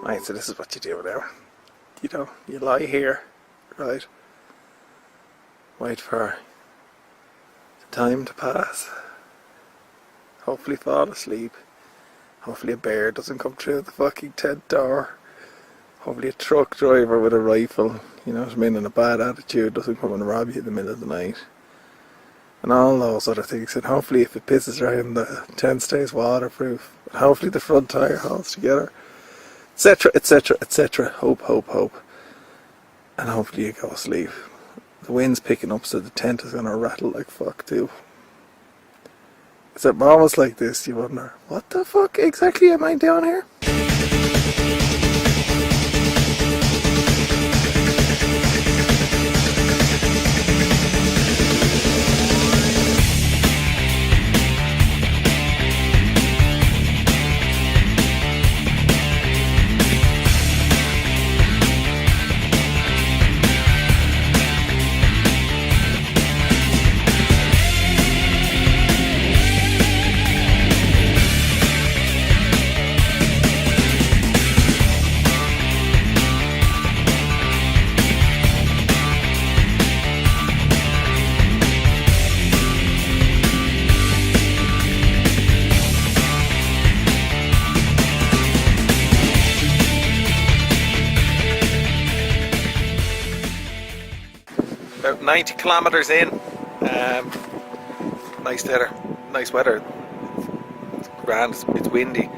Right, so this is what you do now. You know, you lie here, right? Wait for the time to pass. Hopefully fall asleep. Hopefully a bear doesn't come through the fucking tent door. Hopefully a truck driver with a rifle, you know what I mean, and a bad attitude doesn't come and rob you in the middle of the night. And all those other things. And hopefully if it pisses around, the tent stays waterproof. And hopefully the front tyre holds together. Etc, etc, etc. Hope, hope, hope. And hopefully you go to sleep. The wind's picking up, so the tent is going to rattle like fuck too. It's at moments like this you wonder, what the fuck exactly am I doing here? About 90 kilometres in. Nice weather. It's grand. It's windy,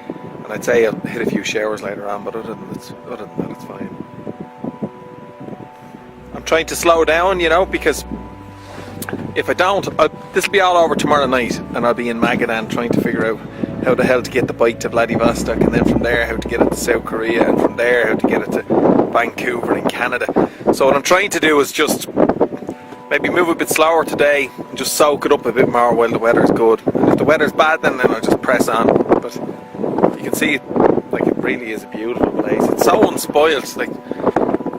and I'd say I'll hit a few showers later on. But other than that, it's fine. I'm trying to slow down, you know, because if I don't, this will be all over tomorrow night, and I'll be in Magadan trying to figure out how the hell to get the bike to Vladivostok, and then from there how to get it to South Korea, and from there how to get it to Vancouver in Canada. So what I'm trying to do is just maybe move a bit slower today and just soak it up a bit more while the weather's good. And if the weather's bad, then I'll just press on. But you can see like it really is a beautiful place. It's so unspoilt, like,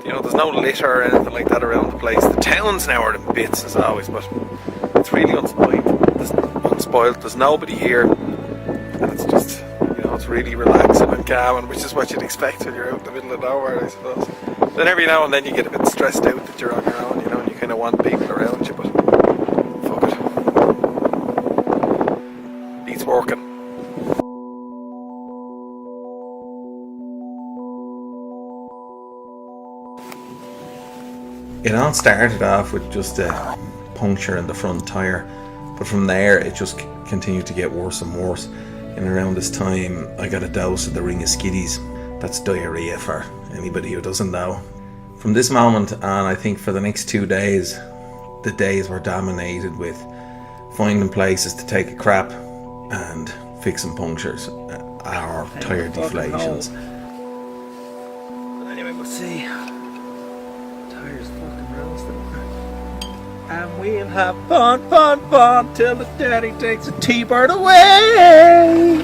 you know, there's no litter or anything like that around the place. The towns now are in bits as always, but it's really unspoilt. There's nobody here, and it's just, you know, it's really relaxing and calm, which is what you'd expect when you're out in the middle of nowhere, I suppose. Then every now and then you get a bit stressed out that you're on your own, you know, and you kind of want people around you, but fuck it. Beats working. It all started off with just a puncture in the front tyre, but from there it just continued to get worse and worse. And around this time I got a dose of the ring of skiddies. That's diarrhea for anybody who doesn't know. From this moment on, I think for the next 2 days, the days were dominated with finding places to take a crap and fixing punctures or tyre deflations. But anyway, we'll see. Tyres fucking roasted. And we'll have fun till the daddy takes a T-bird away.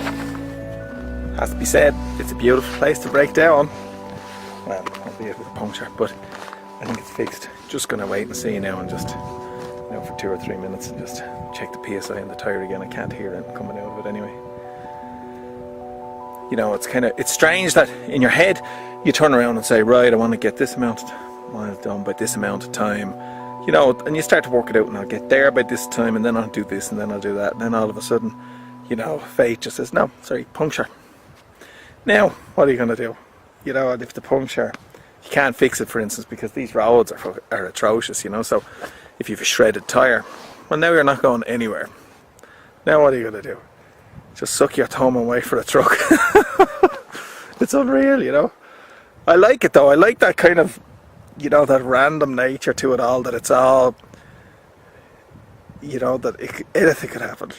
Has to be said, it's a beautiful place to break down. Well, albeit with a puncture, but I think it's fixed. Just gonna wait and see now, and just, you know, for 2 or 3 minutes and just check the PSI in the tyre again. I can't hear it coming out of it anyway. You know, it's strange that in your head you turn around and say, right, I want to get this amount of miles done by this amount of time. You know, and you start to work it out, and I'll get there by this time, and then I'll do this, and then I'll do that, and then all of a sudden, you know, fate just says, no, sorry, puncture. Now, what are you going to do? You know, if the puncture, you can't fix it, for instance, because these roads are atrocious, you know, so if you have a shredded tyre, well, now you're not going anywhere. Now what are you going to do? Just suck your thumb and wait for a truck. It's unreal, you know. I like it though, I like that kind of, you know, that random nature to it all, that it's all, you know, that anything could happen.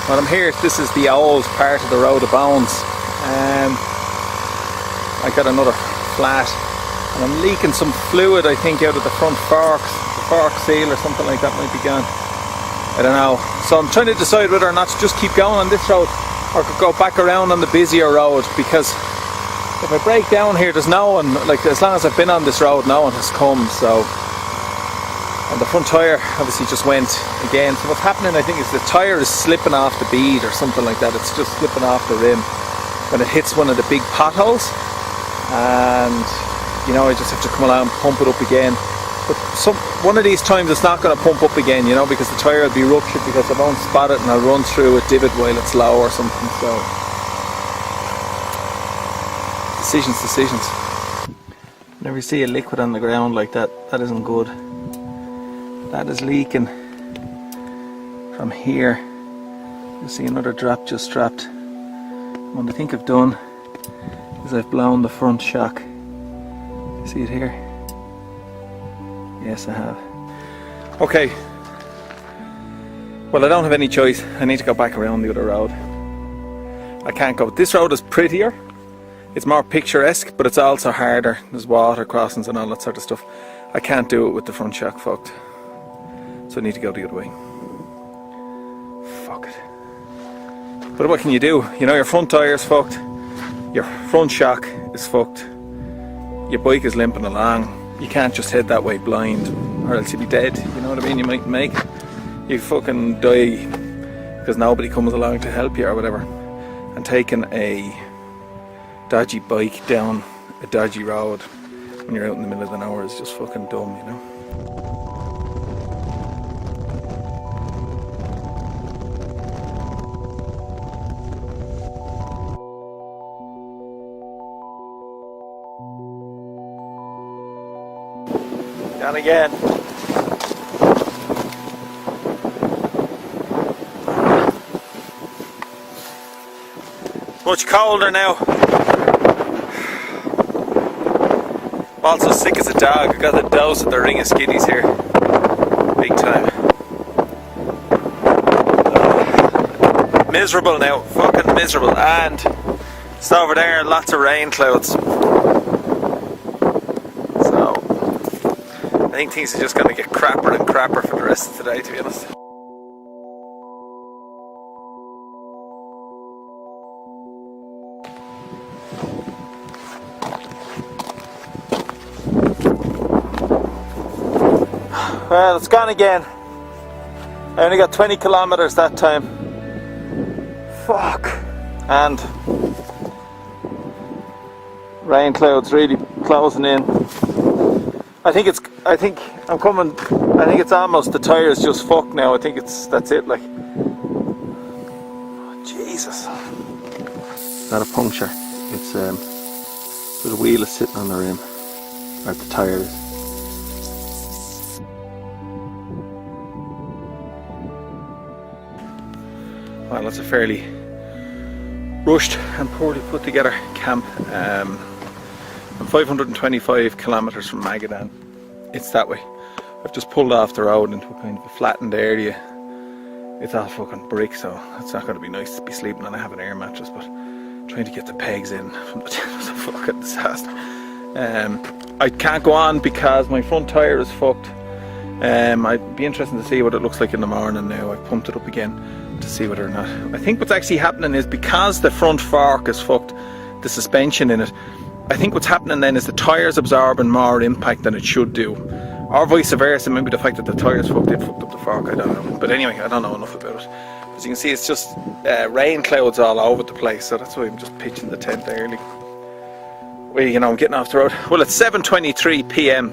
Well, I'm here. This is the old part of the Road of Bones. I got another flat, and I'm leaking some fluid, I think, out of the front forks. The fork seal or something like that might be gone. I don't know. So I'm trying to decide whether or not to just keep going on this road or go back around on the busier road, because if I break down here, there's no one, like, as long as I've been on this road, no one has come. So, and the front tyre obviously just went again. So what's happening, I think, is the tyre is slipping off the bead or something like that. It's just slipping off the rim when it hits one of the big potholes. And, you know, I just have to come along and pump it up again. But one of these times it's not going to pump up again, you know, because the tyre will be ruptured because I won't spot it and I'll run through a divot while it's low or something. So, decisions. Whenever you see a liquid on the ground like that, that isn't good. That is leaking from here. You see another drop just dropped. And what I think I've done is I've blown the front shock. See it here? Yes, I have. Okay. Well, I don't have any choice. I need to go back around the other road. I can't go. This road is prettier. It's more picturesque, but it's also harder. There's water crossings and all that sort of stuff. I can't do it with the front shock fucked. So I need to go the other way. Fuck it. But what can you do? You know, your front tyre's fucked. Your front shock is fucked. Your bike is limping along. You can't just head that way blind, or else you'll be dead. You know what I mean? You might make it. You fucking die because nobody comes along to help you or whatever. And taking a dodgy bike down a dodgy road when you're out in the middle of the nowhere is just fucking dumb, you know? Down again. Much colder now. Also sick as a dog. I got the dose of the ring of skiddies here. Big time. Miserable now. Fucking miserable. And it's over there, lots of rain clouds. I think things are just going to get crapper and crapper for the rest of today, to be honest. Well, it's gone again. I only got 20 kilometers that time. Fuck. And rain clouds really closing in. I think it's almost, the tyre's just fucked now. I think that's it, like. Oh, Jesus. Not a puncture. It's, so the wheel is sitting on the rim, or the tyre is. Well, that's a fairly rushed and poorly put together camp. I'm 525 kilometers from Magadan. It's that way. I've just pulled off the road into a kind of a flattened area. It's all fucking brick, so it's not going to be nice to be sleeping on. I have an air mattress, but trying to get the pegs in from the tip was a fucking disaster. I can't go on because my front tyre is fucked. I'd be interested to see what it looks like in the morning now. I've pumped it up again to see whether or not. I think what's actually happening is, because the front fork is fucked, the suspension in it, I think what's happening then is the tyre's absorbing more impact than it should do. Or vice versa, maybe the fact that the tyre's fucked, it fucked up the fork, I don't know. But anyway, I don't know enough about it. As you can see, it's just rain clouds all over the place, so that's why I'm just pitching the tent early. Well, you know, I'm getting off the road. Well, it's 7:23 p.m.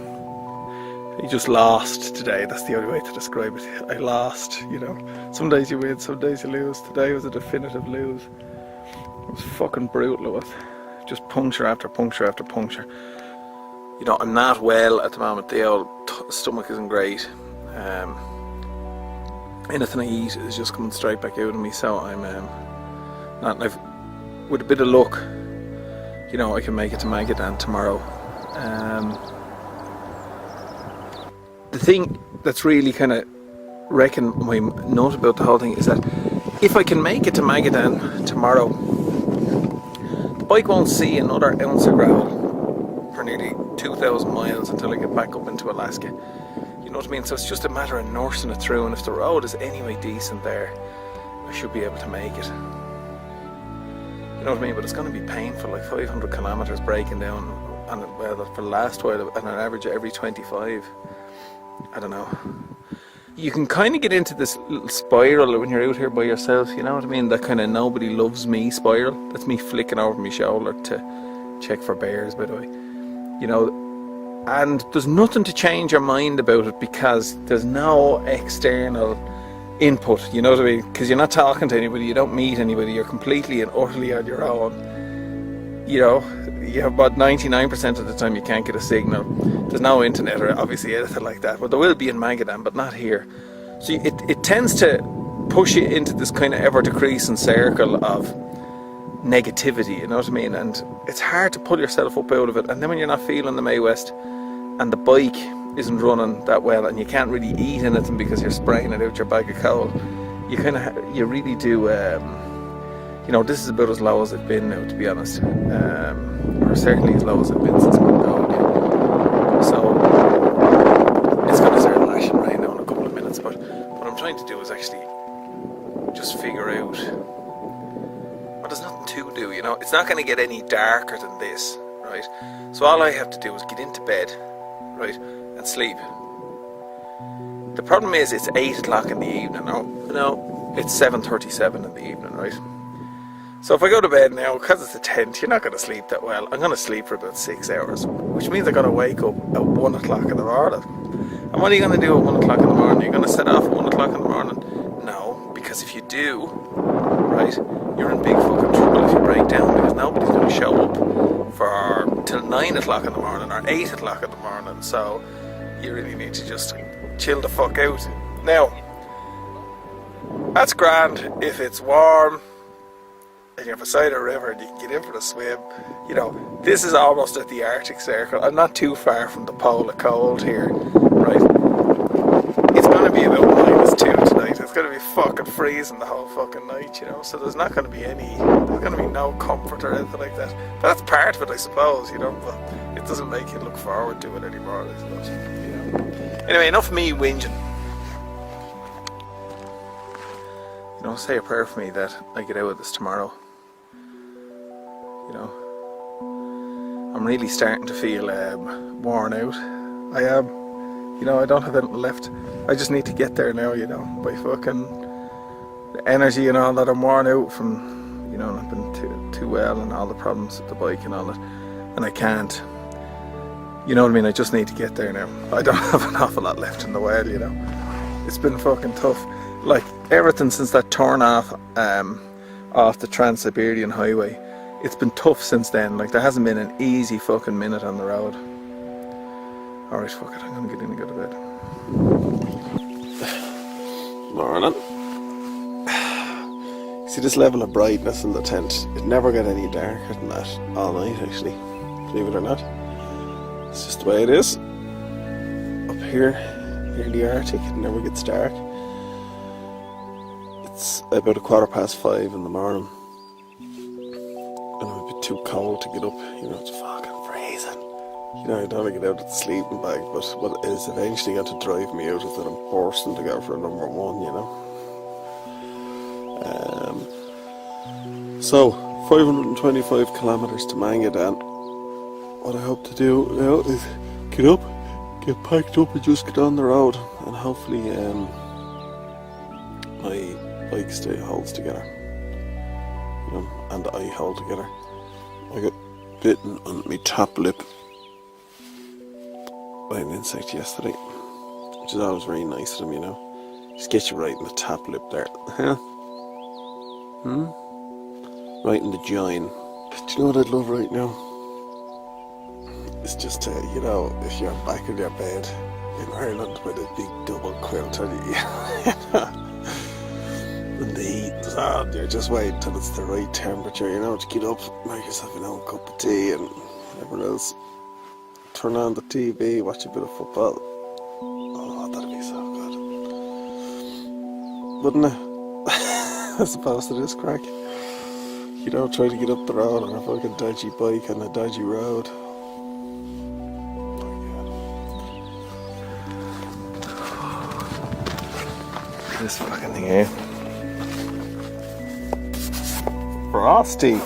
You just lost today. That's the only way to describe it. I lost, you know. Some days you win, some days you lose. Today was a definitive lose. It was fucking brutal, it was. Just puncture after puncture after puncture. You know, I'm not well at the moment. The old stomach isn't great. Anything I eat is just coming straight back out of me. So I'm not. With a bit of luck, you know, I can make it to Magadan tomorrow. The thing that's really kind of wrecking my nut about the whole thing is that if I can make it to Magadan tomorrow, the bike won't see another ounce of gravel for nearly 2,000 miles until I get back up into Alaska. You know what I mean? So it's just a matter of nursing it through, and if the road is anyway decent there, I should be able to make it. You know what I mean? But it's going to be painful, like 500 kilometers breaking down, and well, for the last while, on an average every 25. I don't know. You can kind of get into this little spiral when you're out here by yourself, you know what I mean? That kind of nobody loves me spiral. That's me flicking over my shoulder to check for bears, by the way. You know, and there's nothing to change your mind about it because there's no external input, you know what I mean? Because you're not talking to anybody, you don't meet anybody, you're completely and utterly on your own. You know, you have about 99% of the time you can't get a signal. There's no internet or obviously anything like that. Well, there will be in Magadan, but not here. So it tends to push you into this kind of ever-decreasing circle of negativity, you know what I mean? And it's hard to pull yourself up out of it. And then when you're not feeling the May West and the bike isn't running that well and you can't really eat anything because you're spraying it out your bag of coal, you really do, you know, this is about as low as it's been now, to be honest, or certainly as low as it's been since Mongolia. So it's going to start lashing rain now in a couple of minutes, but what I'm trying to do is actually just figure out, well, there's nothing to do, you know, it's not going to get any darker than this, right? So all I have to do is get into bed, right, and sleep. The problem is it's 8 o'clock in the evening. No, it's 7:37 in the evening, right? So if I go to bed now, because it's a tent, you're not going to sleep that well. I'm going to sleep for about 6 hours, which means I'm going to wake up at 1 o'clock in the morning. And what are you going to do at 1 o'clock in the morning? You're going to set off at 1 o'clock in the morning? No, because if you do, right, you're in big fucking trouble if you break down, because nobody's going to show up for till 9 o'clock in the morning or 8 o'clock in the morning. So you really need to just chill the fuck out. Now, that's grand if it's warm and you're beside a river and you can get in for a swim. You know, this is almost at the Arctic Circle. I'm not too far from the pole of cold here, right? It's going to be about -2 tonight. It's going to be fucking freezing the whole fucking night, you know. So there's not going to be there's going to be no comfort or anything like that. That's part of it, I suppose, you know, but it doesn't make you look forward to it anymore, I suppose, you know. Anyway, enough of me whinging. You know, say a prayer for me that I get out of this tomorrow. You know, I'm really starting to feel worn out. I am. You know, I don't have anything left. I just need to get there now, you know, by fucking the energy and all that. I'm worn out from, you know, not been too well and all the problems with the bike and all that. And I can't. You know what I mean? I just need to get there now. I don't have an awful lot left in the well, you know. It's been fucking tough. Like, everything since that turn off the Trans-Siberian Highway, it's been tough since then. Like, there hasn't been an easy fucking minute on the road. Alright, fuck it, I'm gonna get in and go to bed. Morning. See this level of brightness in the tent? It never got any darker than that all night, actually. Believe it or not. It's just the way it is. Up here in the Arctic, it never gets dark. It's about 5:15 in the morning. And I'm a bit too cold to get up. You know, it's fucking freezing. You know, I don't want to get out of the sleeping bag, but what is eventually going to drive me out is that I'm bursting to go for a number 1, you know. So, 525 kilometers to Magadan. What I hope to do now is get up, get packed up and just get on the road, and hopefully my bike holds together, you know, and I hold together. I got bitten on my top lip by an insect yesterday, which is always very nice of them, you know. Just get you right in the top lip there. Right in the joint. Do you know what I'd love right now? It's just, you know, if you're back in your bed in Ireland with a big double quilt on you, and the heat is on, you're just waiting till it's the right temperature, you know, to get up, make yourself an own cup of tea and whatever else. Turn on the TV, watch a bit of football. Oh, that'd be so good. Wouldn't it? as opposed to this crack. You don't try to get up the road on a fucking dodgy bike on a dodgy road. This fucking thing here. Frosty.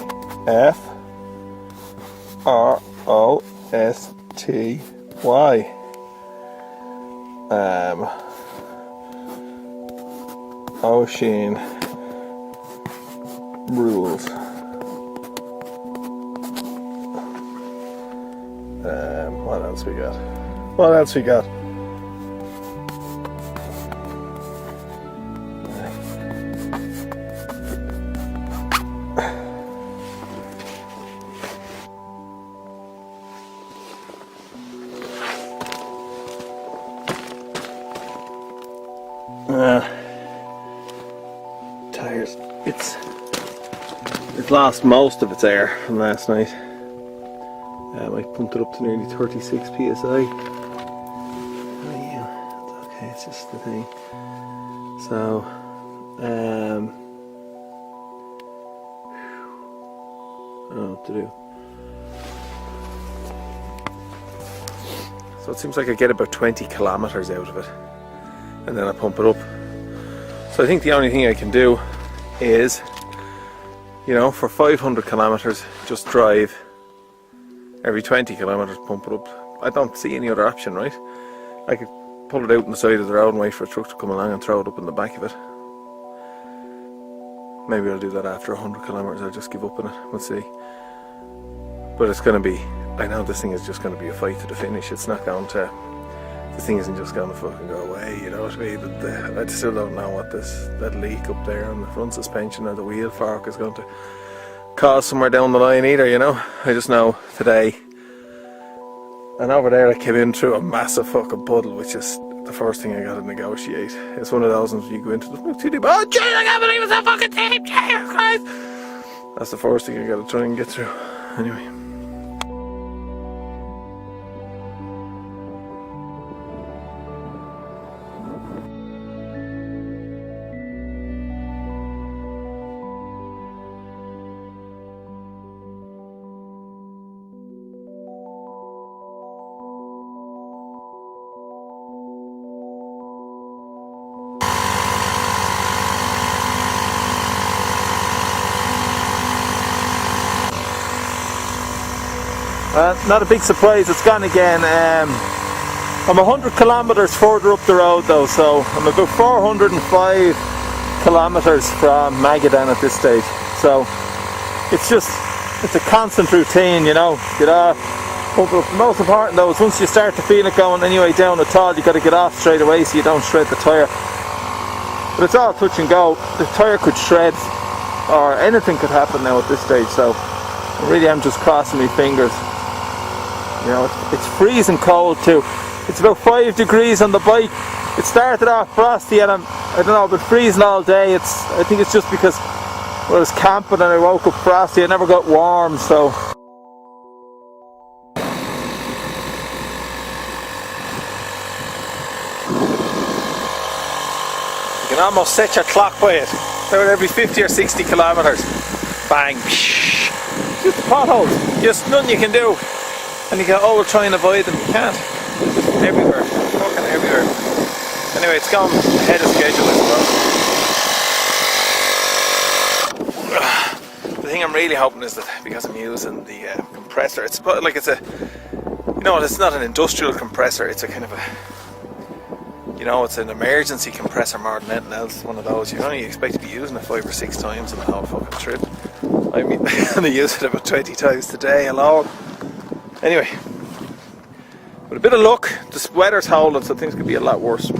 Frosty. Oisin rules. What else we got? What else we got? Tires. It's lost most of its air from last night. I pumped it up to nearly 36 psi. Oh yeah, it's okay. It's just the thing. So, I don't know what to do. So it seems like I get about 20 kilometers out of it, and then I pump it up. So I think the only thing I can do is, you know, for 500 kilometers, just drive. Every 20 kilometers, pump it up. I don't see any other option, right? I could pull it out on the side of the road and wait for a truck to come along and throw it up in the back of it. Maybe I'll do that after 100 kilometers. I'll just give up on it. We'll see. But it's going to be, I know this thing is just going to be a fight to the finish. It's not going to, this thing isn't just going to fucking go away, you know what I mean? I still don't know what that leak up there on the front suspension or the wheel fork is going to cause somewhere down the line either, you know. I just know today, and over there I came in through a massive fucking puddle, which is the first thing I got to negotiate. It's one of those ones you go into the oh jeez, I can't believe it's a fucking tape, Jesus Christ. That's the first thing I got to try and get through. Anyway. Not a big surprise, it's gone again. I'm 100 kilometres further up the road though, so I'm about 405 kilometres from Magadan at this stage. So it's a constant routine, you know. Get off, pump it up. The most important though is once you start to feel it going anyway down at all, you got to get off straight away so you don't shred the tyre. But it's all touch and go. The tyre could shred or anything could happen now at this stage, so I really am just crossing my fingers. You know, it's freezing cold too. It's about 5 degrees on the bike. It started off frosty and I don't know, been freezing all day. I think it's just because I was camping and I woke up frosty. I never got warm, so. You can almost set your clock by it. About every 50 or 60 kilometres. Bang. Just potholes. Just nothing you can do. And you go, oh, we'll try and avoid them. You can't. It's just everywhere. Fucking everywhere. Anyway, it's gone ahead of schedule, I suppose. The thing I'm really hoping is that because I'm using the compressor, it's like it's a, you know, it's not an industrial compressor. It's a kind of a, you know, it's an emergency compressor more than anything else. One of those you only expect to be using it 5 or 6 times in the whole fucking trip. I mean, I only use it about 20 times today alone. Anyway, with a bit of luck, the weather's holding, so things could be a lot worse.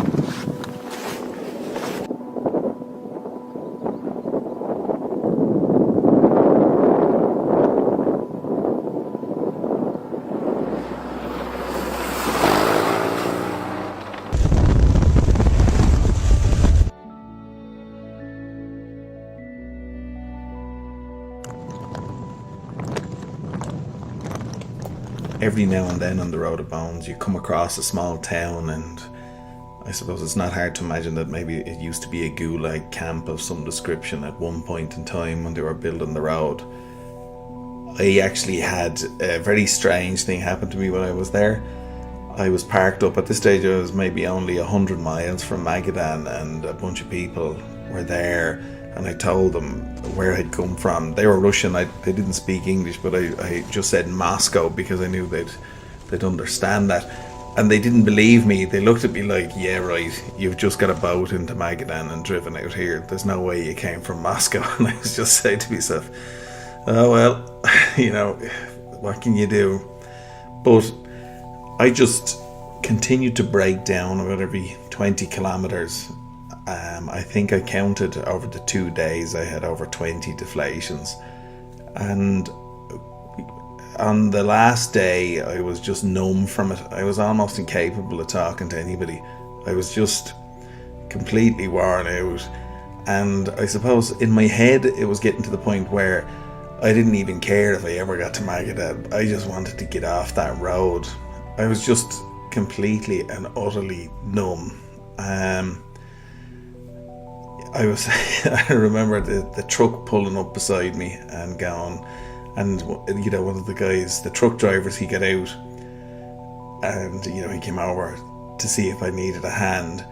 Every now and then on the road of bones you come across a small town, and I suppose it's not hard to imagine that maybe it used to be a gulag camp of some description at one point in time when they were building the road. I actually had a very strange thing happen to me when I was there. I was parked up, at this stage I was maybe only 100 miles from Magadan, and a bunch of people were there, and I told them where I'd come from. They were Russian, they didn't speak English, but I just said Moscow because I knew they'd understand that. And they didn't believe me. They looked at me like, yeah, right, you've just got a boat into Magadan and driven out here. There's no way you came from Moscow. And I was just saying to myself, oh, well, you know, what can you do? But I just continued to break down about every 20 kilometers. I think I counted over the 2 days, I had over 20 deflations. And on the last day, I was just numb from it. I was almost incapable of talking to anybody. I was just completely worn out. And I suppose in my head, it was getting to the point where I didn't even care if I ever got to Magadan. I just wanted to get off that road. I was just completely and utterly numb. I remember the truck pulling up beside me and going, and you know, one of the guys, the truck drivers, he got out, and you know, he came over to see if I needed a hand.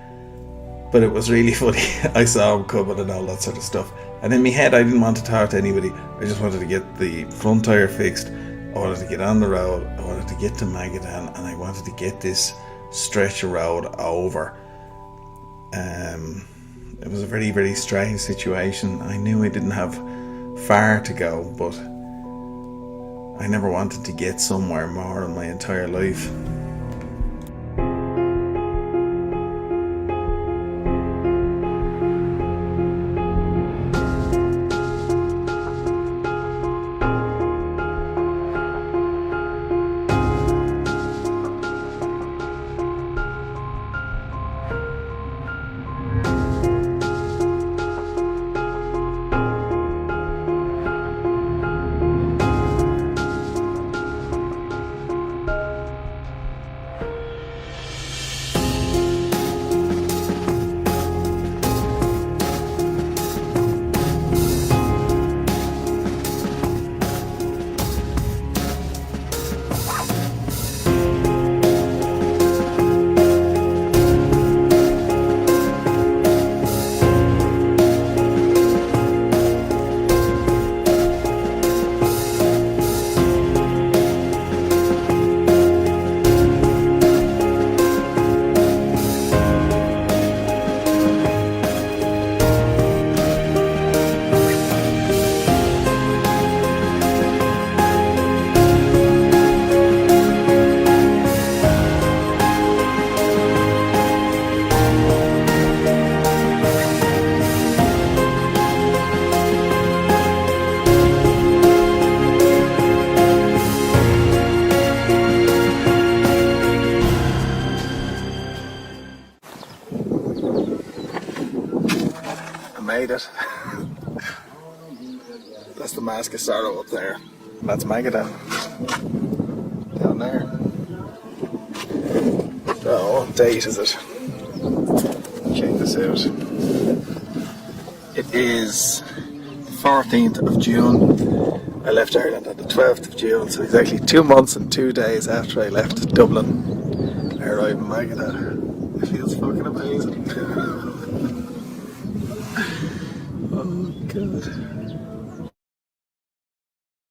But it was really funny. I saw him coming and all that sort of stuff, and in my head I didn't want to talk to anybody. I just wanted to get the front tire fixed. I wanted to get on the road. I wanted to get to Magadan, and I wanted to get this stretch of road over. It was a very, very strange situation. I knew I didn't have far to go, but I never wanted to get somewhere more in my entire life. Made it. That's the Mask of Sorrow up there. And that's Magadan down there. Oh, what date is it? Check this out. It is the 14th of June. I left Ireland on the 12th of June, so exactly 2 months and 2 days after I left Dublin, I arrived in Magadan. It feels fucking amazing. Oh god.